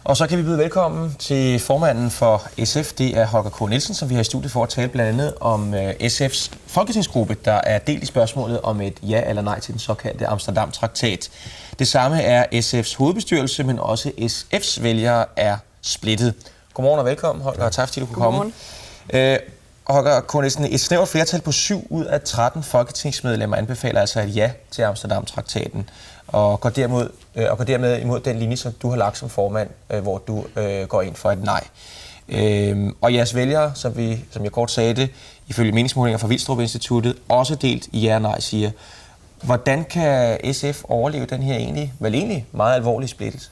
Og så kan vi byde velkommen til formanden for SF, det er Holger K. Nielsen, som vi har i studiet for at tale blandt andet om SF's folketingsgruppe, der er delt i spørgsmålet om et ja eller nej til den såkaldte Amsterdam-traktat. Det samme er SF's hovedbestyrelse, men også SF's vælgere er splittet. Godmorgen og velkommen, Holger, og tak fordi du kunne komme. Holger K. Nielsen, et snævert flertal på 7 ud af 13 folketingsmedlemmer anbefaler altså et ja til Amsterdam-traktaten, og går dermed imod den linje, som du har lagt som formand, hvor du går ind for et nej. Og jeres vælgere, som jeg kort sagde det, ifølge meningsmålinger fra Vilstrup Instituttet, også delt i ja og nej, siger. Hvordan kan SF overleve den her egentlig meget alvorlige splittelse?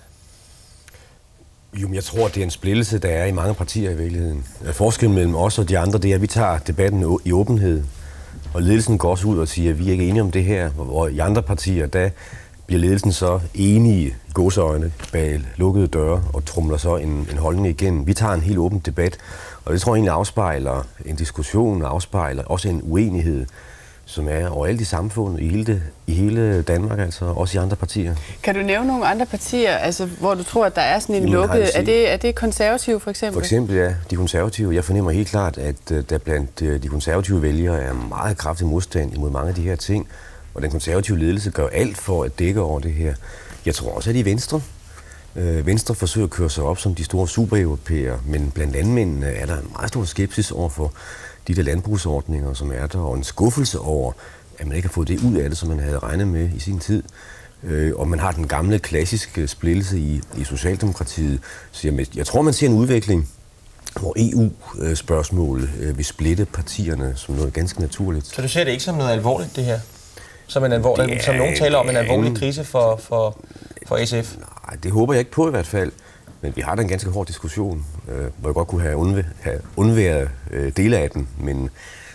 Jo, jeg tror, det er en splittelse, der er i mange partier i virkeligheden. Forskellen mellem os og de andre, det er, at vi tager debatten i åbenhed. Og ledelsen går også ud og siger, at vi er ikke enige om det her. Og i andre partier, der bliver ledelsen så enige i gåseøjne bag lukkede døre og trumler så en holdning igen. Vi tager en helt åben debat, og det tror jeg egentlig afspejler en diskussion, afspejler også en uenighed, som er overalt i samfundet, i hele Danmark, altså også i andre partier. Kan du nævne nogle andre partier, altså, hvor du tror, at der er sådan en lukket... Er det konservative for eksempel? For eksempel, ja, de konservative. Jeg fornemmer helt klart, at der blandt de konservative vælgere er meget kraftig modstand imod mange af de her ting, og den konservative ledelse gør alt for at dække over det her. Jeg tror også, at i Venstre. Venstre forsøger at køre sig op som de store supereuropæere, men blandt landmændene er der en meget stor skepsis overfor de der landbrugsordninger, som er der, og en skuffelse over, at man ikke har fået det ud af det, som man havde regnet med i sin tid. Og man har den gamle, klassiske splittelse i Socialdemokratiet. Så jeg tror, man ser en udvikling, hvor EU-spørgsmål vil splitte partierne som noget ganske naturligt. Så du ser det ikke som noget alvorligt, det her? Som nogen taler om en alvorlig krise for SF? Nej, det håber jeg ikke på i hvert fald. Men vi har da en ganske hård diskussion, hvor jeg godt kunne have undværet dele af den, men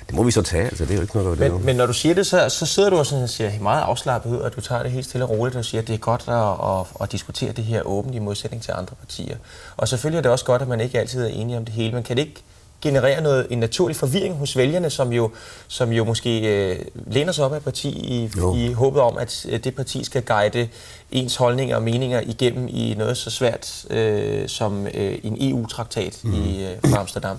det må vi så tage, altså det er jo ikke noget, der men når du siger det, så sidder du og sådan, siger meget afslappet ud, og du tager det helt stille og roligt og siger, at det er godt at diskutere det her åbent i modsætning til andre partier. Og selvfølgelig er det også godt, at man ikke altid er enige om det hele, men kan det ikke generere en naturlig forvirring hos vælgerne, som jo måske læner sig op af et parti i håbet om, at det parti skal guide ens holdninger og meninger igennem i noget så svært som en EU-traktat fra Amsterdam?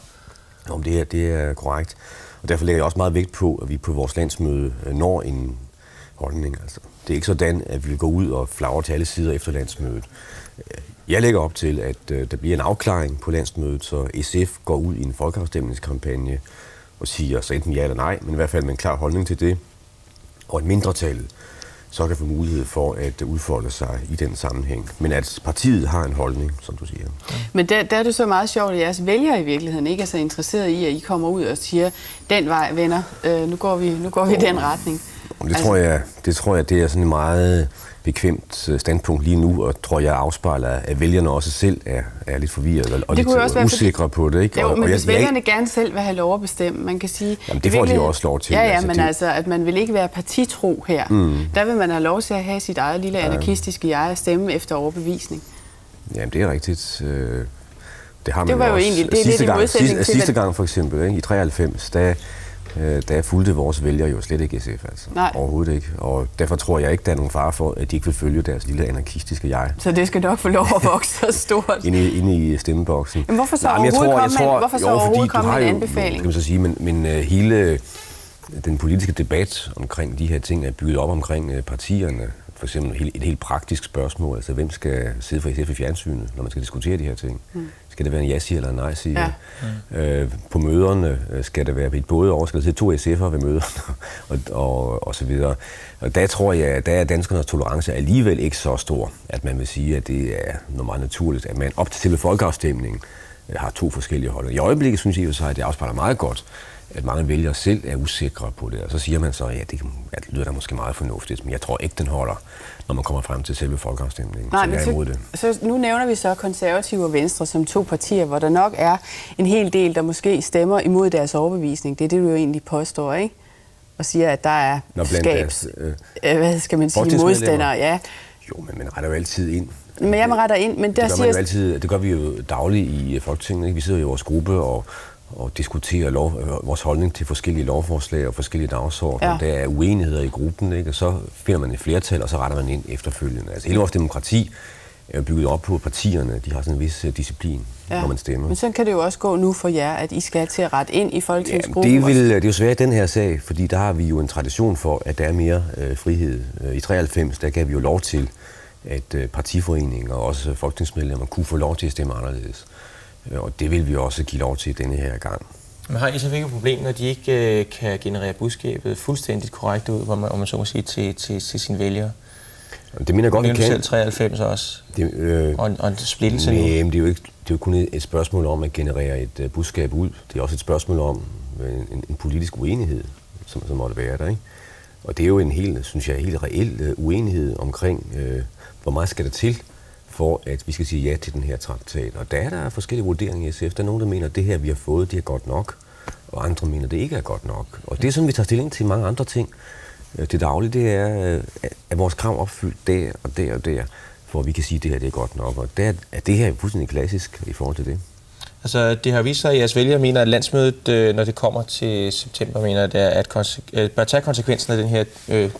Jo, det er korrekt. Og derfor lægger jeg også meget vægt på, at vi på vores landsmøde når en holdning. Altså, det er ikke sådan, at vi vil gå ud og flagre til alle sider efter landsmødet. Jeg lægger op til, at der bliver en afklaring på landsmødet, så SF går ud i en folkeafstemningskampagne og siger så enten ja eller nej, men i hvert fald med en klar holdning til det. Og et mindretal så kan få mulighed for at udfolde sig i den sammenhæng. Men at partiet har en holdning, som du siger. Men der er det så meget sjovt, at jeres vælgere i virkeligheden ikke er så interesseret i, at I kommer ud og siger, den vej, venner, nu går vi i den retning. Det tror jeg, det er sådan en meget bekvemt standpunkt lige nu, og tror jeg afspejler, at vælgerne også selv er lidt forvirret og lidt usikre på det. Ikke? Jo, men hvis vælgerne gerne selv vil have lov at bestemme, man kan sige... Jamen, det får de også lov til. Ja, men altså, at man vil ikke være partitro her. Der vil man have lov til at have sit eget lille anarkistiske jeg at stemme efter overbevisning. Jamen, det er rigtigt. Det har man var jo egentlig lidt i modsætning til... Sidste gang for eksempel, ikke? I 93, der fulgte vores vælgere jo slet ikke SF, altså. Nej. Overhovedet ikke. Og derfor tror jeg ikke, der er nogen fare for, at de ikke vil følge deres lille anarkistiske jeg. Så det skal nok få lov at vokse så stort. inde i stemmeboksen. Men hvorfor så overhovedet komme med en anbefaling? Skal man så sige, men hele den politiske debat omkring de her ting er bygget op omkring partierne. For eksempel et helt praktisk spørgsmål, altså hvem skal sidde for SF i fjernsynet, når man skal diskutere de her ting? Skal det være en ja-siger eller en nej-siger? Ja. På møderne skal det være et både over, skal der sidde 2 SF'ere ved møderne, og så videre. Og der tror jeg, at der er danskernes tolerance alligevel ikke så stor, at man vil sige, at det er noget meget naturligt, at man op til selve folkeafstemningen har 2 forskellige holdninger. I øjeblikket synes jeg at det afspejler meget godt, at mange vælgere selv er usikre på det. Og så siger man så, ja, det lyder da måske meget fornuftigt, men jeg tror ikke, den holder, når man kommer frem til selve folkeafstemningen. Nej, men så nu nævner vi så Konservative og Venstre som 2 partier, hvor der nok er en hel del, der måske stemmer imod deres overbevisning. Det er det, du jo egentlig påstår, ikke? Og siger, at der er hvad skal man sige, modstandere. Ja. Jo, men man retter jo altid ind. Men jeg retter ind, men der siger... Det gør vi jo dagligt i Folketinget, ikke? Vi sidder i vores gruppe og diskuterer vores holdning til forskellige lovforslag og forskellige dagsordner. Ja. Der er uenigheder i gruppen, ikke? Og så finder man et flertal, og så retter man ind efterfølgende. Altså hele vores demokrati er bygget op på, at partierne de har sådan en vis disciplin, når man stemmer. Men sådan kan det jo også gå nu for jer, at I skal til at rette ind i folketingsgruppen. Det er jo svært den her sag, fordi der har vi jo en tradition for, at der er mere frihed. I 93, der gav vi jo lov til, at partiforeninger og også folketingsmedlemmer kunne få lov til at stemme anderledes. Og det vil vi også give lov til denne her gang. Men har I så ikke et problem, når de ikke kan generere budskabet fuldstændigt korrekt ud, om man så må sige, til sine vælgere? Det mener jeg godt, vi kan. Selv 93 også, og en splittelse nu. Men det er jo kun et spørgsmål om at generere et budskab ud. Det er også et spørgsmål om en politisk uenighed, som måtte være der, ikke? Og det er jo en helt reel uenighed omkring, hvor meget skal der til, for at vi skal sige ja til den her traktat. Og der er forskellige vurderinger i SF. Der er nogen, der mener, at det her, vi har fået, det er godt nok, og andre mener, at det ikke er godt nok. Og det er sådan, vi tager stilling til mange andre ting. Det daglige, det er, at vores krav opfyldt der og der og der, for at vi kan sige, at det her det er godt nok. Og der er det her fuldstændig klassisk i forhold til det. Altså, det har vist sig, at jeres vælgere mener, at landsmødet, når det kommer til september, mener, at bør tage konsekvensen af den her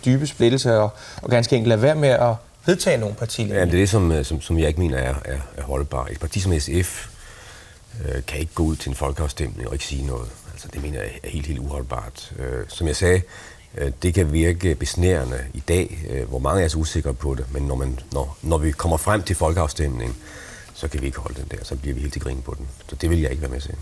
dybe splittelse og ganske enkelt lade være med at vedtage nogle partier. Ja, det er det, som jeg ikke mener er holdbart. Et parti som SF kan ikke gå ud til en folkeafstemning og ikke sige noget. Altså, det mener jeg er helt uholdbart. Som jeg sagde, det kan virke besnærende i dag, hvor mange er så usikre på det, men når vi kommer frem til folkeafstemning, så kan vi ikke holde den der, så bliver vi helt til grin på den. Så det vil jeg ikke være med til.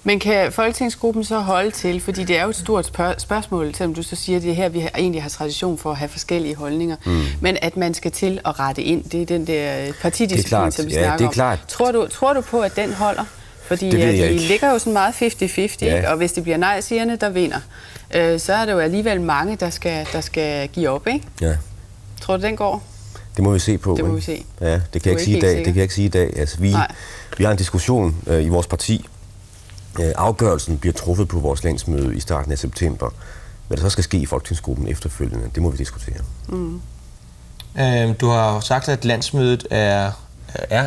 Men kan folketingsgruppen så holde til, fordi det er jo et stort spørgsmål, selvom du så siger, at det her, vi egentlig har tradition for at have forskellige holdninger, men at man skal til at rette ind, det er den der partidisciplin, som vi snakker om. Klart. Tror du på, at den holder? Fordi de ligger jo sådan meget 50-50, og hvis det bliver nej-sigerne, der vinder, så er det jo alligevel mange, der skal give op, ikke? Ja. Tror du, den går? Det må vi se på. Det må vi se. Ja, det kan jeg ikke sige i dag. Det kan jeg ikke sige i dag. Altså, vi har en diskussion i vores parti. Afgørelsen bliver truffet på vores landsmøde i starten af september. Hvad der så skal ske i folketingsgruppen efterfølgende, det må vi diskutere. Du har sagt, at landsmødet er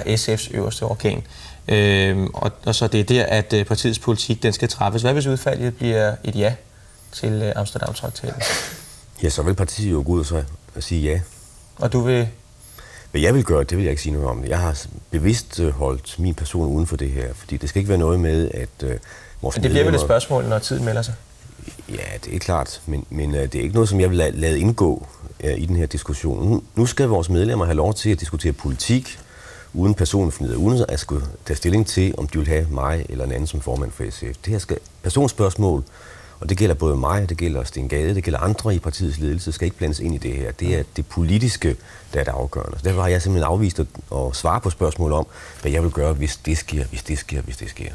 SF's øverste organ. Og så det er der, at partiets politik den skal træffes. Hvad hvis udfaldet bliver et ja til Amsterdam-traktaten? Ja, så vil partiet jo gå ud og sige ja. Og du vil? Hvad jeg vil gøre, det vil jeg ikke sige noget om. Jeg har bevidst holdt min person uden for det her, fordi det skal ikke være noget med, at vores Men det bliver vel et spørgsmål, når tiden melder sig? Ja, det er klart, men det er ikke noget, som jeg vil lade indgå i den her diskussion. Nu skal vores medlemmer have lov til at diskutere politik, uden personfnider, uden at skulle tage stilling til, om de vil have mig eller en anden som formand for SF. Det her skal personspørgsmål, og det gælder både mig, det gælder Sten Gade, det gælder andre i partiets ledelse, skal ikke blandes ind i det her. Det er det politiske, der er det afgørende. Så derfor har jeg simpelthen afvist at svare på spørgsmål om, hvad jeg vil gøre, hvis det sker.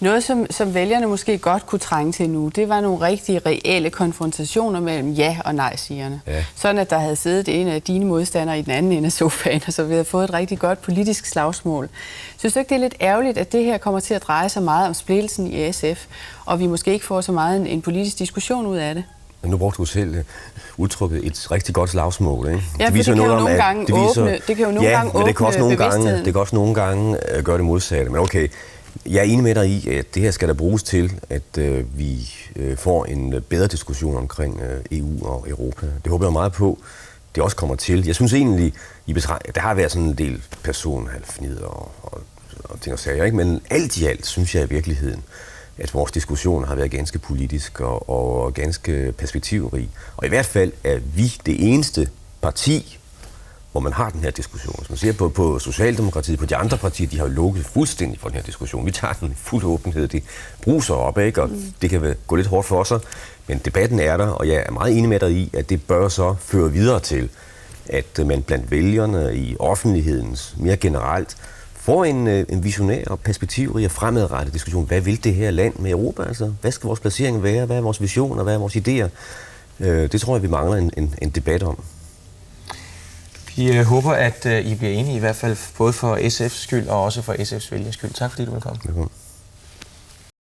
Noget, som vælgerne måske godt kunne trænge til nu, det var nogle rigtig reelle konfrontationer mellem ja- og nej-sigerne. Ja. Sådan, at der havde siddet en af dine modstandere i den anden ende af sofaen, og så vi havde fået et rigtig godt politisk slagsmål. Synes du ikke, det er lidt ærgerligt, at det her kommer til at dreje sig meget om splittelsen i SF, og vi måske ikke får så meget en politisk diskussion ud af det? Men nu brugte du selv udtrykket et rigtig godt slagsmål, ikke? Ja, det viser det kan jo nogle gange åbne bevidstheden. Det kan også nogle gange gøre det modsatte. Men okay, jeg er enig med dig i, at det her skal der bruges til, at vi får en bedre diskussion omkring EU og Europa. Det håber jeg meget på, det også kommer til. Jeg synes egentlig, der har været sådan en del personhalfnider og ting og sager, ikke? Men alt i alt synes jeg i virkeligheden, at vores diskussion har været ganske politisk og ganske perspektivrig. Og i hvert fald er vi det eneste parti, hvor man har den her diskussion. Hvis man ser på Socialdemokratiet, på de andre partier, de har jo lukket fuldstændig for den her diskussion. Vi tager den i fuld åbenhed, det bruser op, ikke? Og det kan gå lidt hårdt for sig, men debatten er der, og jeg er meget enig med dig i, at det bør så føre videre til, at man blandt vælgerne i offentlighedens mere generelt får en visionær og perspektivrig og fremadrettet diskussion. Hvad vil det her land med Europa? Altså, hvad skal vores placering være? Hvad er vores visioner? Hvad er vores idéer? Det tror jeg, vi mangler en debat om. Vi håber, at I bliver enige, i hvert fald både for SF's skyld og også for SF's vælgers skyld. Tak fordi du vil komme.